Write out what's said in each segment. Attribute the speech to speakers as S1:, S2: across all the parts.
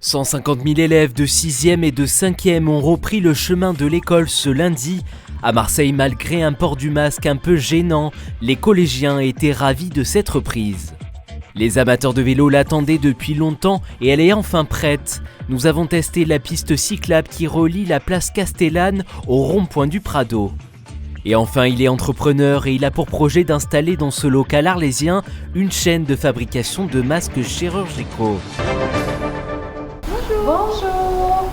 S1: 150 000 élèves de 6e et de 5e ont repris le chemin de l'école ce lundi. À Marseille, malgré un port du masque un peu gênant, les collégiens étaient ravis de cette reprise. Les amateurs de vélo l'attendaient depuis longtemps et elle est enfin prête. Nous avons testé la piste cyclable qui relie la place Castellane au rond-point du Prado. Et enfin, il est entrepreneur et il a pour projet d'installer dans ce local arlésien une chaîne de fabrication de masques chirurgicaux.
S2: Bonjour,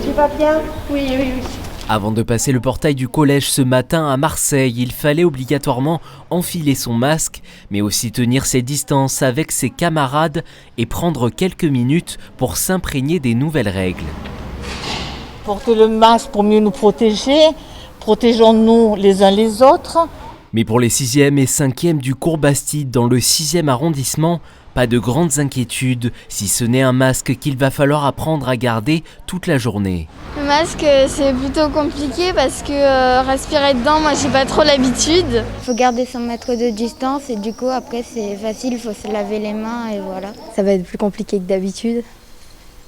S2: tu vas bien? Oui.
S1: Avant de passer le portail du collège ce matin à Marseille, il fallait obligatoirement enfiler son masque, mais aussi tenir ses distances avec ses camarades et prendre quelques minutes pour s'imprégner des nouvelles règles.
S2: Porter le masque pour mieux nous protéger, protégeons-nous les uns les autres.
S1: Mais pour les 6e et 5e du cours Bastide dans le 6e arrondissement, pas de grandes inquiétudes, si ce n'est un masque qu'il va falloir apprendre à garder toute la journée.
S3: Le masque, c'est plutôt compliqué parce que respirer dedans, moi j'ai pas trop l'habitude.
S4: Il faut garder 100 mètres de distance et du coup après c'est facile, il faut se laver les mains et voilà.
S5: Ça va être plus compliqué que d'habitude,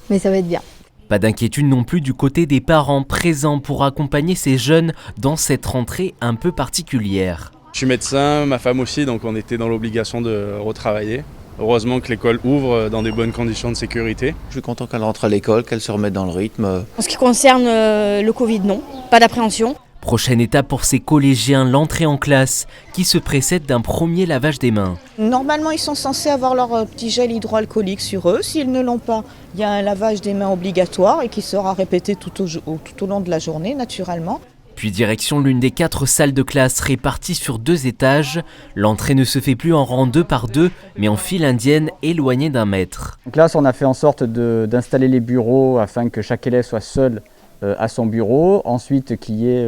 S5: mais ça va être bien.
S1: Pas d'inquiétude non plus du côté des parents présents pour accompagner ces jeunes dans cette rentrée un peu particulière.
S6: Je suis médecin, ma femme aussi, donc on était dans l'obligation de retravailler. Heureusement que l'école ouvre dans des bonnes conditions de sécurité.
S7: Je suis content qu'elle rentre à l'école, qu'elle se remette dans le rythme.
S8: En ce qui concerne le Covid, non, pas d'appréhension.
S1: Prochaine étape pour ces collégiens, l'entrée en classe, qui se précède d'un premier lavage des mains.
S9: Normalement, ils sont censés avoir leur petit gel hydroalcoolique sur eux. S'ils ne l'ont pas, il y a un lavage des mains obligatoire et qui sera répété tout au long de la journée, naturellement.
S1: Puis direction l'une des 4 salles de classe réparties sur 2 étages. L'entrée ne se fait plus en rang 2 par 2, mais en file indienne éloignée d'1 mètre.
S10: Donc là, on a fait en sorte d'installer les bureaux afin que chaque élève soit seul à son bureau. Ensuite, qu'il y ait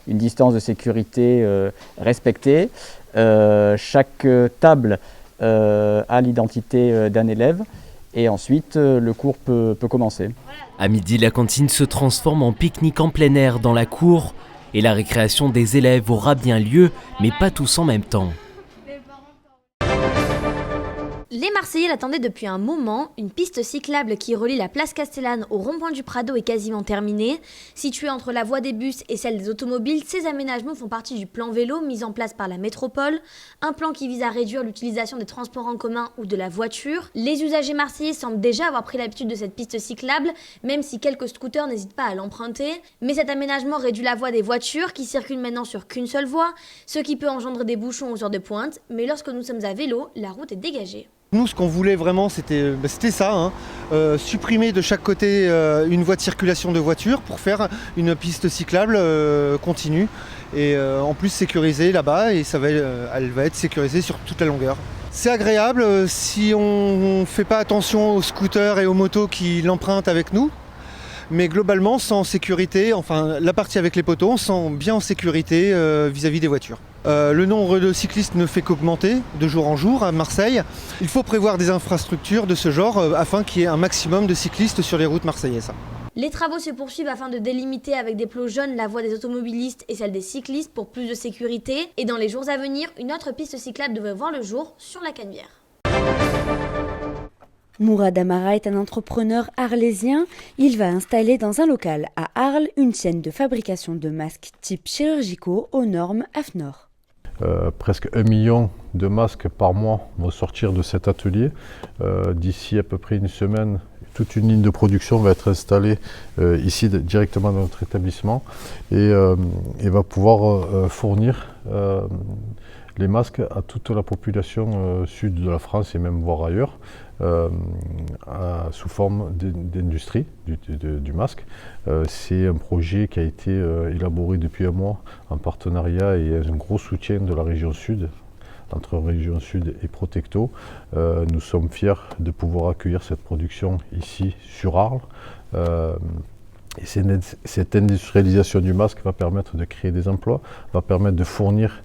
S10: une distance de sécurité respectée. Chaque table a l'identité d'un élève. Et ensuite, le cours peut commencer.
S1: À midi, la cantine se transforme en pique-nique en plein air dans la cour. Et la récréation des élèves aura bien lieu, mais pas tous en même temps.
S5: Les Marseillais l'attendaient depuis un moment. Une piste cyclable qui relie la place Castellane au rond-point du Prado est quasiment terminée. Située entre la voie des bus et celle des automobiles, ces aménagements font partie du plan vélo mis en place par la métropole. Un plan qui vise à réduire l'utilisation des transports en commun ou de la voiture. Les usagers marseillais semblent déjà avoir pris l'habitude de cette piste cyclable, même si quelques scooters n'hésitent pas à l'emprunter. Mais cet aménagement réduit la voie des voitures qui circulent maintenant sur qu'une seule voie, ce qui peut engendrer des bouchons aux heures de pointe. Mais lorsque nous sommes à vélo, la route est dégagée.
S11: Nous, ce qu'on voulait vraiment, c'était ça, supprimer de chaque côté une voie de circulation de voitures pour faire une piste cyclable continue et en plus sécurisée là-bas et elle va être sécurisée sur toute la longueur. C'est agréable si on ne fait pas attention aux scooters et aux motos qui l'empruntent avec nous. Mais globalement, sans sécurité, enfin la partie avec les poteaux, on sent bien en sécurité vis-à-vis des voitures. Le nombre de cyclistes ne fait qu'augmenter de jour en jour à Marseille. Il faut prévoir des infrastructures de ce genre afin qu'il y ait un maximum de cyclistes sur les routes marseillaises.
S5: Les travaux se poursuivent afin de délimiter avec des plots jaunes la voie des automobilistes et celle des cyclistes pour plus de sécurité. Et dans les jours à venir, une autre piste cyclable devrait voir le jour sur la Canebière.
S12: Mourad Amara est un entrepreneur arlésien. Il va installer dans un local à Arles une chaîne de fabrication de masques type chirurgicaux aux normes AFNOR.
S13: Presque 1 million de masques par mois vont sortir de cet atelier. D'ici à peu près une semaine, toute une ligne de production va être installée ici directement dans notre établissement et va pouvoir fournir les masques à toute la population sud de la France et même voire ailleurs. Sous forme d'industrie du masque. C'est un projet qui a été élaboré depuis un mois en partenariat et un gros soutien de la région sud, entre région sud et Protecto. Nous sommes fiers de pouvoir accueillir cette production ici sur Arles. Et cette industrialisation du masque va permettre de créer des emplois, va permettre de fournir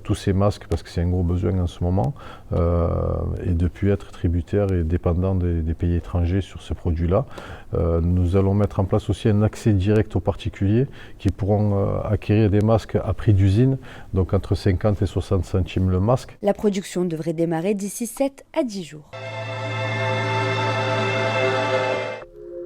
S13: tous ces masques, parce que c'est un gros besoin en ce moment, et de ne plus être tributaire et dépendant des pays étrangers sur ce produit-là. Nous allons mettre en place aussi un accès direct aux particuliers qui pourront acquérir des masques à prix d'usine, donc entre 50 et 60 centimes le masque.
S12: La production devrait démarrer d'ici 7 à 10 jours.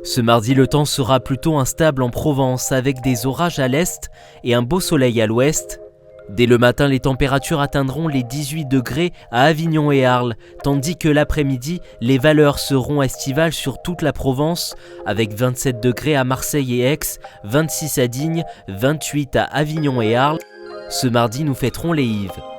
S1: Ce mardi, le temps sera plutôt instable en Provence avec des orages à l'est et un beau soleil à l'ouest. Dès le matin, les températures atteindront les 18 degrés à Avignon et Arles, tandis que l'après-midi, les valeurs seront estivales sur toute la Provence, avec 27 degrés à Marseille et Aix, 26 à Digne, 28 à Avignon et Arles. Ce mardi, nous fêterons les Yves.